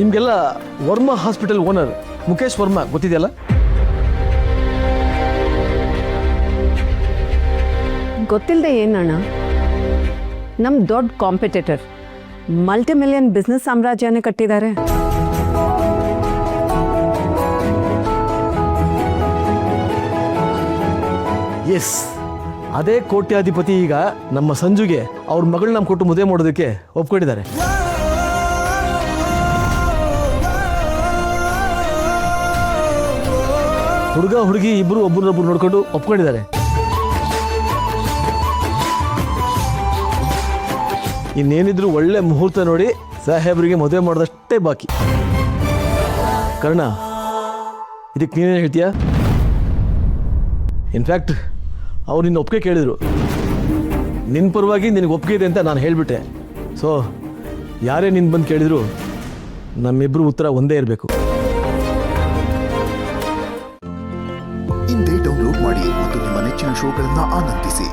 ನಿಮಗೆಲ್ಲ Verma hospital owner Mukesh Verma ಗೊತ್ತಿದೆಯಲ್ಲ? ಗೊತ್ತಿಲ್ಲದೆ ಏನಣ್ಣ, ನಮ್ಮ ದೊಡ್ಡ ಕಾಂಪಿಟೇಟರ್ ಮಲ್ಟಿಮಿಲಿಯನ್ ಬಿಸ್ನೆಸ್ ಸಾಮ್ರಾಜ್ಯನೇ ಕಟ್ಟಿದ್ದಾರೆ. ಎಸ್, ಅದೇ ಕೋಟ್ಯಾಧಿಪತಿ ಈಗ ನಮ್ಮ ಸಂಜುಗೆ ಅವ್ರ ಮಗಳು ನಮ್ಮ ಕೊಟ್ಟು ಮದುವೆ ಮಾಡೋದಕ್ಕೆ ಒಪ್ಕೊಂಡಿದ್ದಾರೆ. ಹುಡುಗ ಹುಡುಗಿ ಇಬ್ಬರು ಒಬ್ಬರನ್ನೊಬ್ಬರು ನೋಡ್ಕೊಂಡು ಒಪ್ಕೊಂಡಿದ್ದಾರೆ. ಇನ್ನೇನಿದ್ರು ಒಳ್ಳೆ ಮುಹೂರ್ತ ನೋಡಿ ಸಾಹೇಬರಿಗೆ ಮದುವೆ ಮಾಡೋದಷ್ಟೇ ಬಾಕಿ. ಕರ್ಣ, ಇದಕ್ಕೆ ನೀನೇನು ಹೇಳ್ತೀಯಾ? ಇನ್ಫ್ಯಾಕ್ಟ್ ಅವ್ರು ನಿನ್ನ ಒಪ್ಪಿಗೆ ಕೇಳಿದರು. ನಿನ್ನ ಪರವಾಗಿ ನಿನಗೆ ಒಪ್ಪಿಗೆ ಇದೆ ಅಂತ ನಾನು ಹೇಳಿಬಿಟ್ಟೆ. ಸೊ ಯಾರೇ ನಿನ್ನ ಬಂದು ಕೇಳಿದ್ರು ನಮ್ಮಿಬ್ಬರು ಉತ್ತರ ಒಂದೇ ಇರಬೇಕು. ಇಂದೇ ಡೌನ್ಲೋಡ್ ಮಾಡಿ ಮತ್ತು ನಿಮ್ಮ ನೆಚ್ಚಿನ ಶೋಗಳನ್ನು ಆನಂದಿಸಿ.